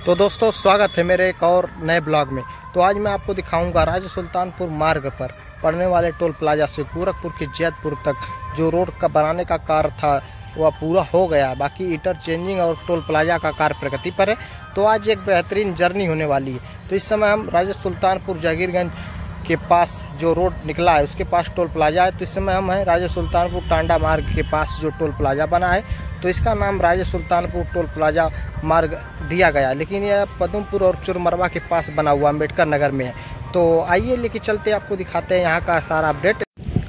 तो दोस्तों स्वागत है मेरे एक और नए ब्लॉग में। तो आज मैं आपको दिखाऊंगा राजा सुल्तानपुर मार्ग पर पड़ने वाले टोल प्लाजा से गोरखपुर के जैतपुर तक जो रोड का बनाने का कार्य था वह पूरा हो गया। बाकी इंटरचेंजिंग और टोल प्लाजा का कार्य प्रगति पर है। तो आज एक बेहतरीन जर्नी होने वाली है। तो इस समय हम राजा सुल्तानपुर जागीरगंज के पास जो रोड निकला है उसके पास टोल प्लाजा है। तो इस समय हम हैं राजा सुल्तानपुर टांडा मार्ग के पास जो टोल प्लाजा बना है, तो इसका नाम राजा सुल्तानपुर टोल प्लाजा मार्ग दिया गया, लेकिन यह पदमपुर और चुरमरवा के पास बना हुआ अम्बेडकर नगर में है। तो आइए लेके चलते आपको दिखाते हैं यहाँ का सारा अपडेट।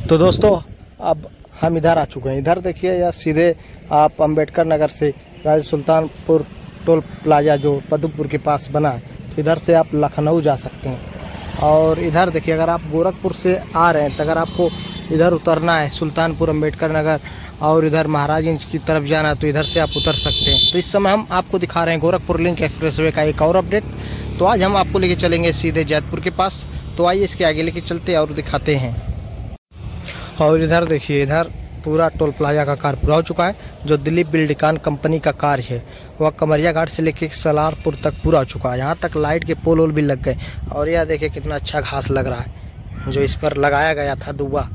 तो दोस्तों अब हम इधर आ चुके हैं। इधर देखिए, यह सीधे आप अम्बेडकर नगर से राजा सुल्तानपुर टोल प्लाजा जो पदमपुर के पास बना है, तो इधर से आप लखनऊ जा सकते हैं। और इधर देखिए, अगर आप गोरखपुर से आ रहे हैं तो अगर आपको इधर उतरना है सुल्तानपुर अम्बेडकर नगर और इधर महाराजगंज की तरफ जाना है तो इधर से आप उतर सकते हैं। तो इस समय हम आपको दिखा रहे हैं गोरखपुर लिंक एक्सप्रेसवे का एक और अपडेट। तो आज हम आपको लेके चलेंगे सीधे जैतपुर के पास। तो आइए इसके आगे लेके चलते हैं और दिखाते हैं। और इधर देखिए, इधर पूरा टोल प्लाजा का कार्य पूरा हो चुका है। जो दिलीप बिल्डिकान कंपनी का कार्य है वह कमरिया घाट से लेके सलारपुर तक पूरा हो चुका है। यहाँ तक लाइट के पोल वोल भी लग गए। और यह देखिए कितना अच्छा घास लग रहा है जो इस पर लगाया गया था दुबा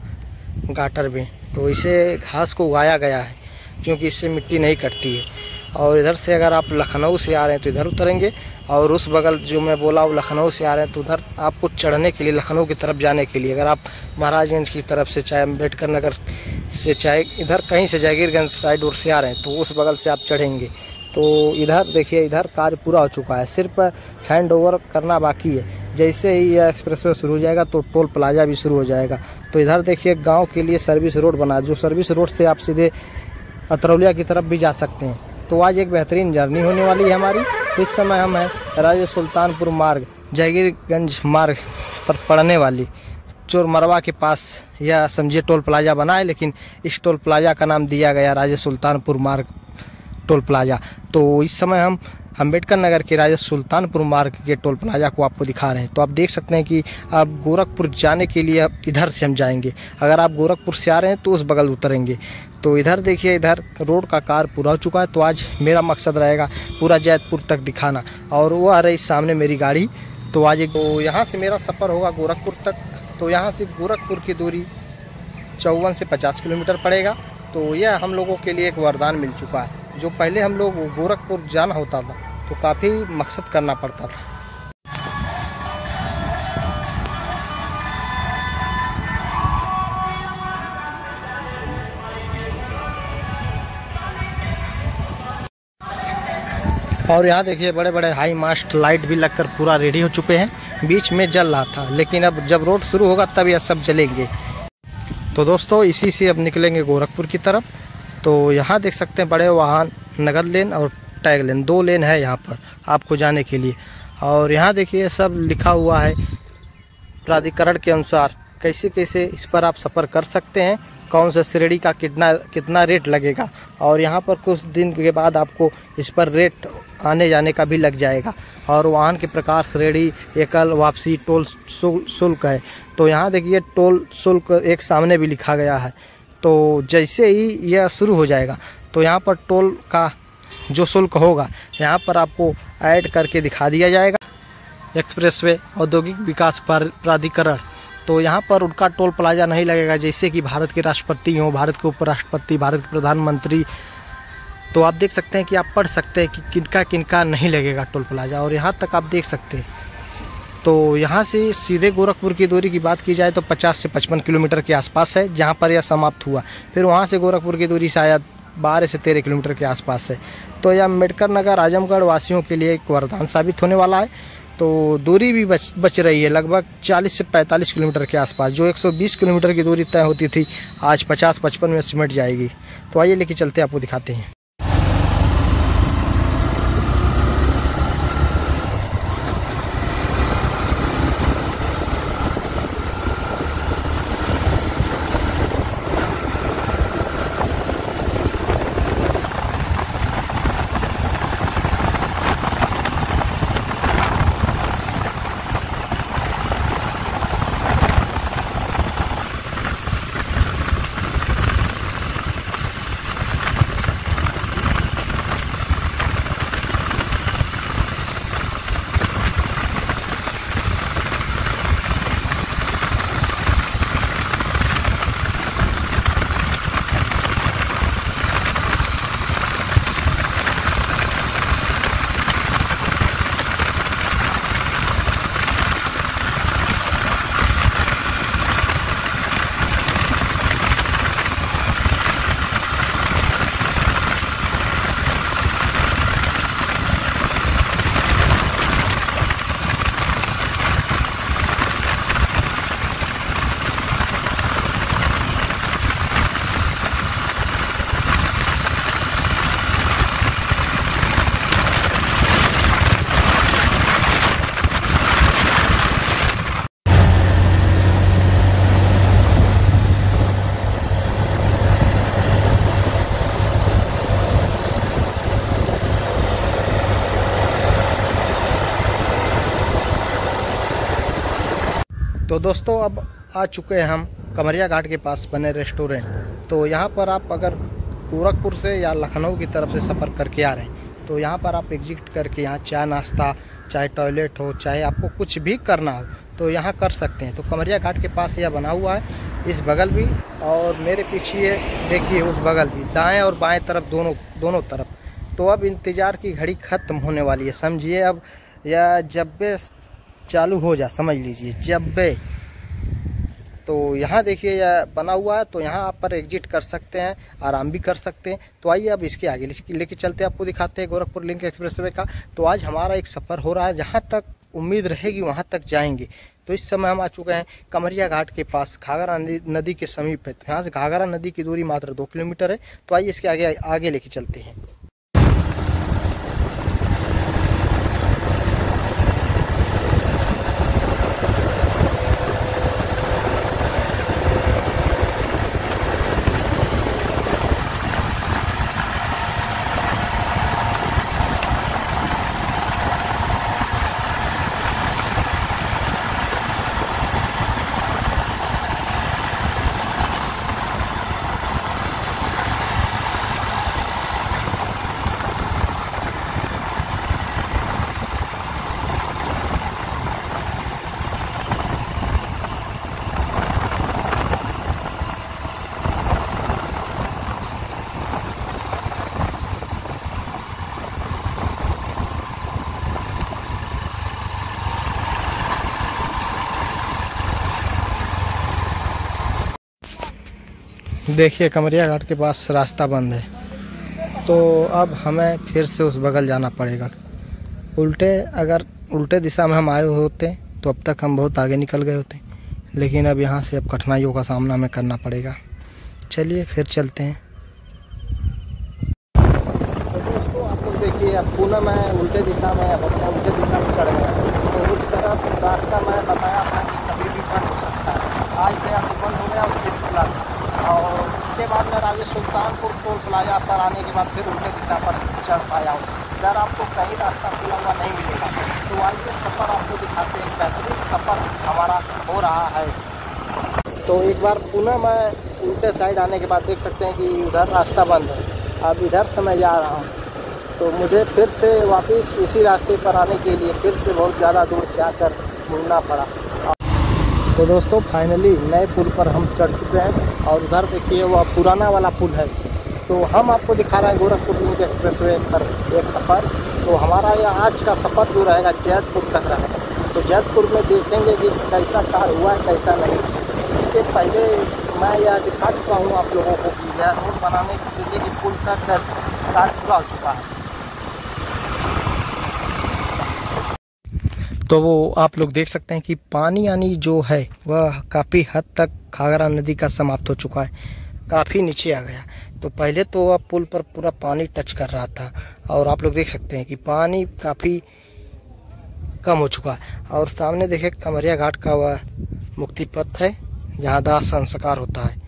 गाटर में। तो इसे घास को उगाया गया है क्योंकि इससे मिट्टी नहीं कटती है। और इधर से अगर आप लखनऊ से आ रहे हैं तो इधर उतरेंगे, और उस बगल जो मैं बोला वो लखनऊ से आ रहे हैं तो उधर आपको चढ़ने के लिए लखनऊ की तरफ जाने के लिए, अगर आप महाराजगंज की तरफ से चाहे अम्बेडकर नगर से चाहे इधर कहीं से जागीरगंज साइड और से आ रहे हैं तो उस बगल से आप चढ़ेंगे। तो इधर देखिए, इधर कार्य पूरा हो चुका है, सिर्फ हैंड ओवर करना बाकी है। जैसे ही यह एक्सप्रेसवे शुरू हो जाएगा तो टोल प्लाजा भी शुरू हो जाएगा। तो इधर देखिए, गांव के लिए सर्विस रोड बना, जो सर्विस रोड से आप सीधे अतरौलिया की तरफ भी जा सकते हैं। तो आज एक बेहतरीन जर्नी होने वाली है हमारी। तो इस समय हम हैं राजा सुल्तानपुर मार्ग जागीरगंज मार्ग पर पड़ने वाली चोरमरवा के पास। यह समझिए टोल प्लाजा बना है, लेकिन इस टोल प्लाजा का नाम दिया गया राजा सुल्तानपुर मार्ग टोल प्लाजा। तो इस समय हम अम्बेडकर नगर के राजा सुल्तानपुर मार्ग के टोल प्लाजा को आपको दिखा रहे हैं। तो आप देख सकते हैं कि अब गोरखपुर जाने के लिए अब इधर से हम जाएंगे। अगर आप गोरखपुर से आ रहे हैं तो उस बगल उतरेंगे। तो इधर देखिए, इधर रोड का कार्य पूरा हो चुका है। तो आज मेरा मकसद रहेगा पूरा जैतपुर तक दिखाना, और वो आ रही सामने मेरी गाड़ी। तो आज तो यहाँ से मेरा सफ़र होगा गोरखपुर तक। तो यहाँ से गोरखपुर की दूरी 54 से 50 किलोमीटर पड़ेगा। तो यह हम लोगों के लिए एक वरदान मिल चुका है। जो पहले हम लोग गोरखपुर जाना होता था तो काफ़ी मकसद करना पड़ता था। और यहाँ देखिए, बड़े बड़े हाई मास्ट लाइट भी लगकर पूरा रेडी हो चुके हैं। बीच में जल रहा था, लेकिन अब जब रोड शुरू होगा तब यह सब जलेंगे। तो दोस्तों इसी से अब निकलेंगे गोरखपुर की तरफ। तो यहाँ देख सकते हैं बड़े वाहन, नगद लेन और टैग लेन, 2 लेन है यहाँ पर आपको जाने के लिए। और यहाँ देखिए सब लिखा हुआ है प्राधिकरण के अनुसार कैसे कैसे इस पर आप सफ़र कर सकते हैं, कौन सा श्रेणी का कितना रेट लगेगा। और यहाँ पर कुछ दिन के बाद आपको इस पर रेट आने जाने का भी लग जाएगा। और वाहन के प्रकार, श्रेणी, एकल, वापसी, टोल शुल्क है। तो यहाँ देखिए टोल शुल्क एक सामने भी लिखा गया है। तो जैसे ही यह शुरू हो जाएगा तो यहाँ पर टोल का जो शुल्क होगा यहाँ पर आपको ऐड करके दिखा दिया जाएगा। एक्सप्रेसवे औद्योगिक विकास प्राधिकरण, तो यहाँ पर उनका टोल प्लाजा नहीं लगेगा। जैसे कि भारत के राष्ट्रपति हों, भारत के उपराष्ट्रपति, भारत के प्रधानमंत्री। तो आप देख सकते हैं कि आप पढ़ सकते हैं कि किनका किनका नहीं लगेगा टोल प्लाजा। और यहाँ तक आप देख सकते हैं। तो यहाँ से सीधे गोरखपुर की दूरी की बात की जाए तो 50 से 55 किलोमीटर के आसपास है जहाँ पर यह समाप्त हुआ। फिर वहाँ से गोरखपुर की दूरी शायद 12 से 13 किलोमीटर के आसपास है। तो यह अम्बेडकर नगर आजमगढ़ वासियों के लिए एक वरदान साबित होने वाला है। तो दूरी भी बच रही है, लगभग 40 से 45 किलोमीटर के आसपास। जो 120 किलोमीटर की दूरी तय होती थी आज 50-55 में सिमट जाएगी। तो आइए लेके चलते आपको दिखाते हैं। तो दोस्तों अब आ चुके हैं हम कमरिया घाट के पास बने रेस्टोरेंट। तो यहाँ पर आप अगर गोरखपुर से या लखनऊ की तरफ से सफ़र करके आ रहे हैं तो यहाँ पर आप एग्जिट करके यहाँ चाय नाश्ता, चाहे टॉयलेट हो, चाहे आपको कुछ भी करना हो तो यहाँ कर सकते हैं। तो कमरिया घाट के पास यह बना हुआ है, इस बगल भी और मेरे पीछे देखिए उस बगल भी, दाएं और बाएं तरफ दोनों तरफ। तो अब इंतज़ार की घड़ी ख़त्म होने वाली है, समझिए अब या जब बे चालू हो जा, समझ लीजिए जब बे। तो यहाँ देखिए यह बना हुआ है, तो यहाँ आप पर एग्जिट कर सकते हैं, आराम भी कर सकते हैं। तो आइए अब इसके आगे लेके चलते हैं, आपको दिखाते हैं गोरखपुर लिंक एक्सप्रेसवे का। तो आज हमारा एक सफ़र हो रहा है, जहाँ तक उम्मीद रहेगी वहाँ तक जाएंगे। तो इस समय हम आ चुके हैं कमरिया घाट के पास, घाघरा नदी के समीप है। तो यहाँ से घाघरा नदी की दूरी मात्र 2 किलोमीटर है। तो आइए इसके आगे लेके चलते हैं। देखिए कमरिया घाट के पास रास्ता बंद है, तो अब हमें फिर से उस बगल जाना पड़ेगा। अगर उल्टे दिशा में हम आए होते तो अब तक हम बहुत आगे निकल गए होते, लेकिन अब यहाँ से अब कठिनाइयों का सामना हमें करना पड़ेगा। चलिए फिर चलते हैं। तो दोस्तों आप लोग देखिए, अब पुनः मैं उल्टे दिशा में चढ़ गया। तो उस तरफ रास्ता मैं बताया था कि कभी भी बंद हो सकता है, आज गया तो बंद हो गया, उस दिन खुला। और उसके बाद मैं राजे सुल्तानपुर टोल प्लाजा पर आने के बाद फिर उल्टे दिशा पर चढ़ पाया हूँ। इधर आपको कहीं रास्ता खुला हुआ नहीं मिलेगा। तो आज ये सफ़र आपको दिखाते हैं, बेहतरीन सफ़र हमारा हो रहा है। तो एक बार पुनः मैं उल्टे साइड आने के बाद देख सकते हैं कि उधर रास्ता बंद है। अब इधर से मैं जा रहा हूँ, तो मुझे फिर से वापस इसी रास्ते पर आने के लिए फिर से बहुत ज़्यादा दूर जाकर मुड़ना पड़ा। तो दोस्तों फाइनली नए पुल पर हम चढ़ चुके हैं और उधर देखिए वह पुराना वाला पुल है। तो हम आपको दिखा रहे हैं गोरखपुर लिंक एक्सप्रेसवे पर एक सफ़र। तो हमारा यह आज का सफ़र जो रहेगा जैतपुर तक रहेगा। तो जैतपुर में देखेंगे कि कैसा कार्य हुआ है कैसा नहीं। इसके पहले मैं यह दिखा चुका हूँ आप लोगों को कि यह रोड बनाने के सीधे के पुल तक कार्य पूरा हो चुका है। तो वो आप लोग देख सकते हैं कि पानी यानी जो है वह काफ़ी हद तक घाघरा नदी का समाप्त हो चुका है, काफ़ी नीचे आ गया। तो पहले तो अब पुल पर पूरा पानी टच कर रहा था और आप लोग देख सकते हैं कि पानी काफ़ी कम हो चुका है। और सामने देखे कमरिया घाट का वह मुक्ति पथ है जहाँ दाह संस्कार होता है।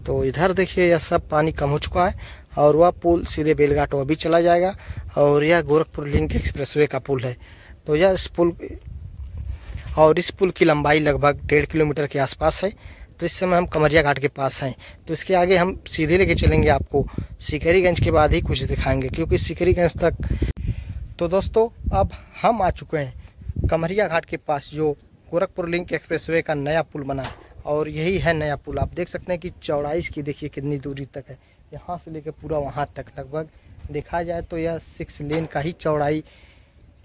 तो इधर देखिए यह सब पानी कम हो चुका है और वह पुल सीधे बेलघाट वह भी चला जाएगा। और यह गोरखपुर लिंक एक्सप्रेसवे का पुल है। तो यह इस पुल की लंबाई लगभग 1.5 किलोमीटर के आसपास है। तो इस समय हम कमरिया घाट के पास हैं। तो इसके आगे हम सीधे लेके चलेंगे, आपको सिकरीगंज के बाद ही कुछ दिखाएंगे, क्योंकि सिकरीगंज तक। तो दोस्तों अब हम आ चुके हैं कमरिया घाट के पास, जो गोरखपुर लिंक एक्सप्रेसवे का नया पुल बना है। और यही है नया पुल। आप देख सकते हैं कि चौड़ाई इसकी देखिए कितनी दूरी तक है, यहाँ से लेकर पूरा वहाँ तक लगभग देखा जाए तो यह 6 लेन का ही चौड़ाई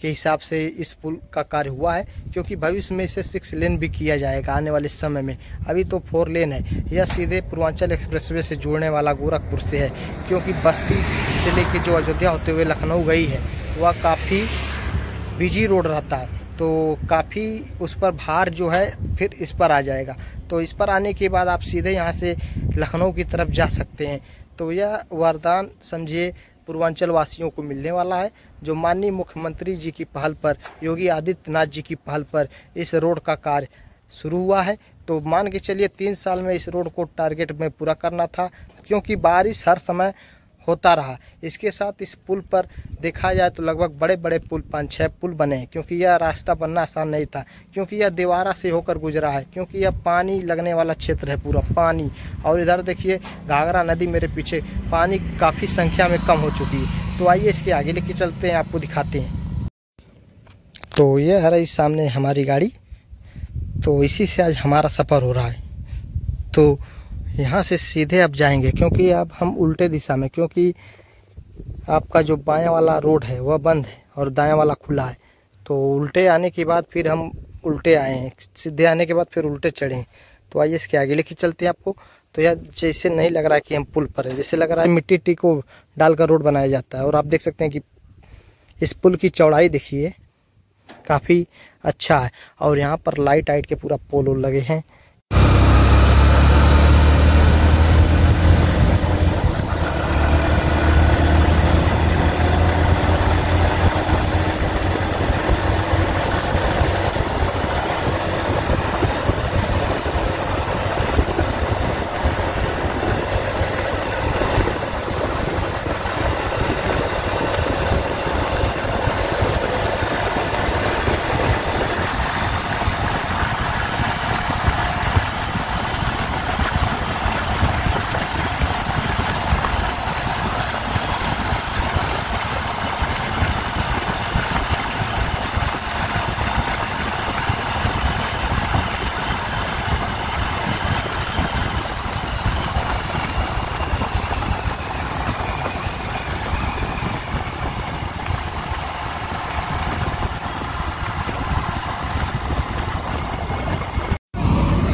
के हिसाब से इस पुल का कार्य हुआ है। क्योंकि भविष्य में इसे 6 लेन भी किया जाएगा आने वाले समय में। अभी तो 4 लेन है। यह सीधे पूर्वांचल एक्सप्रेसवे से जोड़ने वाला गोरखपुर से है, क्योंकि बस्ती से लेके जो अयोध्या होते हुए लखनऊ गई है वह काफ़ी बिजी रोड रहता है। तो काफ़ी उस पर भार जो है फिर इस पर आ जाएगा। तो इस पर आने के बाद आप सीधे यहाँ से लखनऊ की तरफ जा सकते हैं। तो यह वरदान समझिए पूर्वांचल वासियों को मिलने वाला है, जो माननीय मुख्यमंत्री जी की पहल पर, योगी आदित्यनाथ जी की पहल पर इस रोड का कार्य शुरू हुआ है। तो मान के चलिए 3 साल में इस रोड को टारगेट में पूरा करना था, क्योंकि बारिश हर समय होता रहा। इसके साथ इस पुल पर देखा जाए तो लगभग बड़े बड़े पुल 5-6 पुल बने हैं, क्योंकि यह रास्ता बनना आसान नहीं था, क्योंकि यह दीवारा से होकर गुजरा है, क्योंकि यह पानी लगने वाला क्षेत्र है, पूरा पानी। और इधर देखिए घाघरा नदी मेरे पीछे, पानी काफ़ी संख्या में कम हो चुकी है। तो आइए इसके आगे लेके चलते हैं, आपको दिखाते हैं। तो ये है रही सामने हमारी गाड़ी, तो इसी से आज हमारा सफ़र हो रहा है। तो यहाँ से सीधे अब जाएंगे, क्योंकि अब हम उल्टे दिशा में, क्योंकि आपका जो बायां वाला रोड है वह बंद है और दायां वाला खुला है। तो उल्टे आने के बाद फिर हम उल्टे आए हैं, सीधे आने के बाद फिर उल्टे चढ़े हैं। तो आइए इसके आगे लेके चलते हैं आपको। तो यह जैसे नहीं लग रहा है कि हम पुल पर हैं, जैसे लग रहा है मिट्टी टी को डालकर रोड बनाया जाता है। और आप देख सकते हैं कि इस पुल की चौड़ाई देखिए, काफ़ी अच्छा है। और यहाँ पर लाइट आइट के पूरा पोल लगे हैं।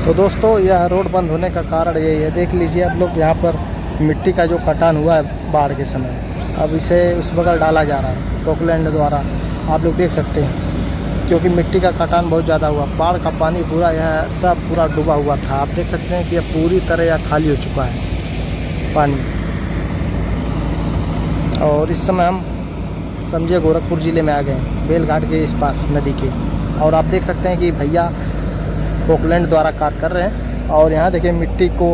तो दोस्तों यह रोड बंद होने का कारण यही है, देख लीजिए आप लोग, यहाँ पर मिट्टी का जो कटान हुआ है बाढ़ के समय, अब इसे उस बगल डाला जा रहा है पोकलैंड द्वारा, आप लोग देख सकते हैं। क्योंकि मिट्टी का कटान बहुत ज़्यादा हुआ, बाढ़ का पानी पूरा यह सब पूरा डूबा हुआ था। आप देख सकते हैं कि यह पूरी तरह यह खाली हो चुका है पानी। और इस समय हम समझिए गोरखपुर ज़िले में आ गए हैं, बेलघाट के इस पार नदी के। और आप देख सकते हैं कि भैया पोकलैंड द्वारा कार्य कर रहे हैं। और यहाँ देखिए मिट्टी को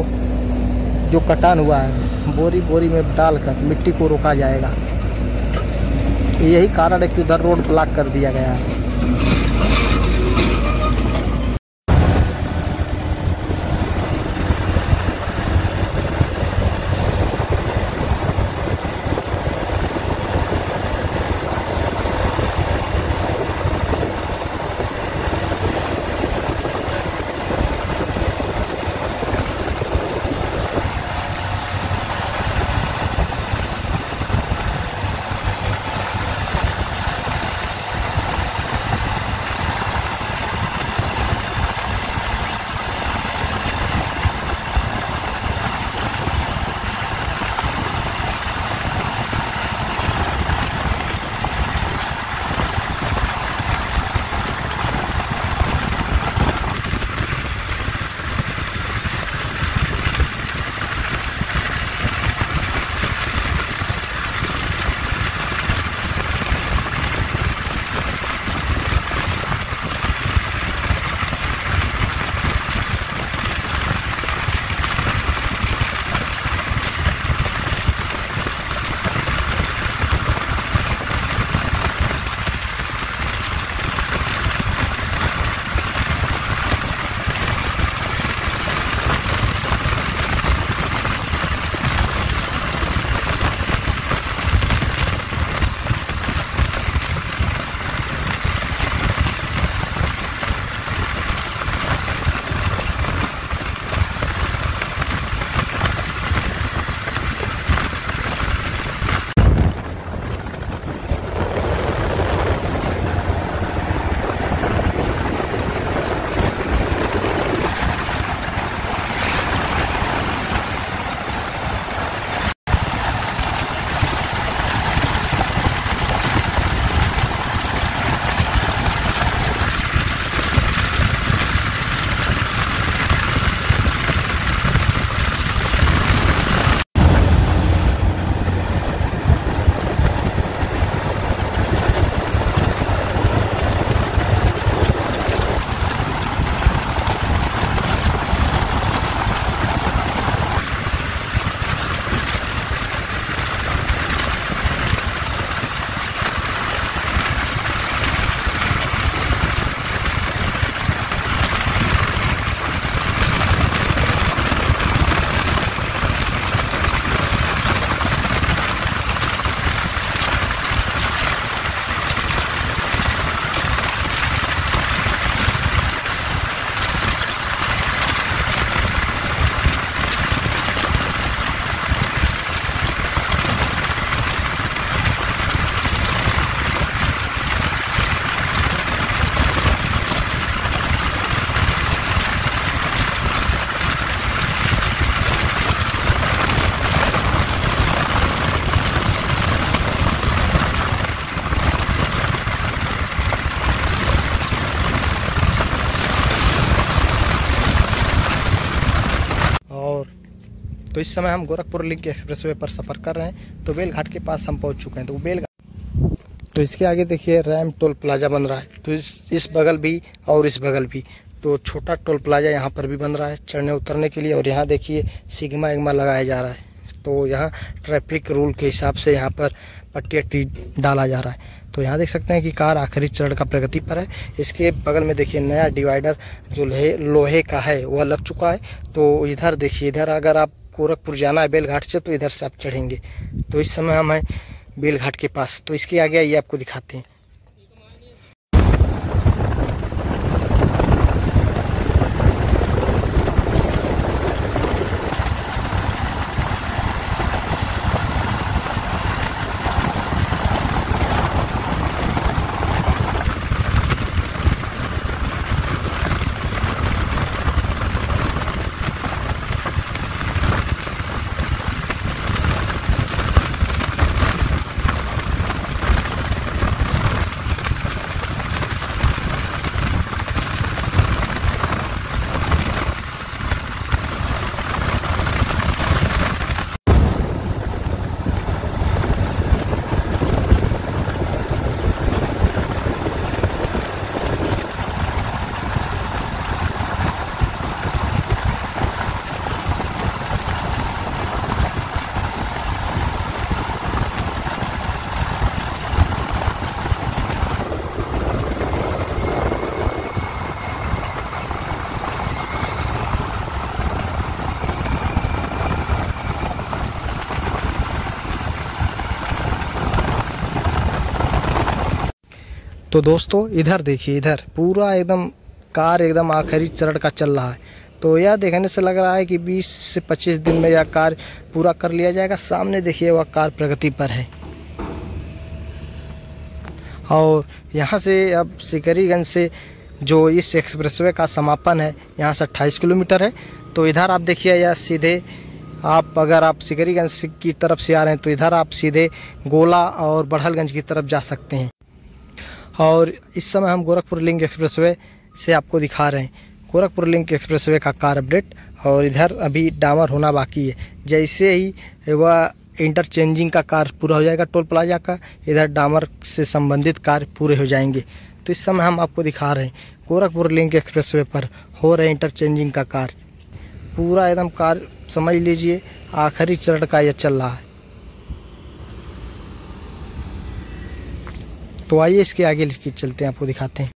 जो कटान हुआ है बोरी बोरी में डालकर मिट्टी को रोका जाएगा। यही कारण है कि उधर रोड ब्लॉक कर दिया गया है। तो इस समय हम गोरखपुर लिंक एक्सप्रेसवे पर सफ़र कर रहे हैं। तो बेलघाट के पास हम पहुंच चुके हैं। तो इसके आगे देखिए रैम टोल प्लाजा बन रहा है। तो इस बगल भी और इस बगल भी तो छोटा टोल प्लाजा यहाँ पर भी बन रहा है चढ़ने उतरने के लिए। और यहाँ देखिए सिग्मा इग्मा लगाया जा रहा है। तो यहाँ ट्रैफिक रूल के हिसाब से यहाँ पर पट्टी डाला जा रहा है। तो यहाँ देख सकते हैं कि कार आखिरी चरण का प्रगति पर है। इसके बगल में देखिए नया डिवाइडर जो लोहे का है वह लग चुका है। तो इधर देखिए, इधर अगर आप गोरखपुर जाना है बेलघाट से तो इधर से आप चढ़ेंगे। तो इस समय हम हैं बेलघाट के पास। तो इसके आगे आइए आपको दिखाते हैं। तो दोस्तों इधर देखिए, इधर पूरा एकदम कार एकदम आखिरी चरण का चल रहा है। तो यह देखने से लग रहा है कि 20 से 25 दिन में यह कार पूरा कर लिया जाएगा। सामने देखिए वह कार प्रगति पर है। और यहाँ से अब सिकरीगंज से जो इस एक्सप्रेसवे का समापन है यहाँ से 28 किलोमीटर है। तो इधर आप देखिए यह सीधे अगर आप सिकरीगंज की तरफ से आ रहे हैं तो इधर आप सीधे गोला और बड़हलगंज की तरफ जा सकते हैं। और इस समय हम गोरखपुर लिंक एक्सप्रेसवे से आपको दिखा रहे हैं गोरखपुर लिंक एक्सप्रेसवे का कार अपडेट। और इधर अभी डामर होना बाकी है। जैसे ही वह इंटरचेंजिंग का कार्य पूरा हो जाएगा टोल प्लाजा का, इधर डामर से संबंधित कार्य पूरे हो जाएंगे। तो इस समय हम आपको दिखा रहे हैं गोरखपुर लिंक एक्सप्रेसवे पर हो रहे इंटरचेंजिंग का कार्य। पूरा एकदम कार्य समझ लीजिए आखिरी चरण का यह चल रहा है। तो आइए इसके आगे चलते हैं, आपको दिखाते हैं।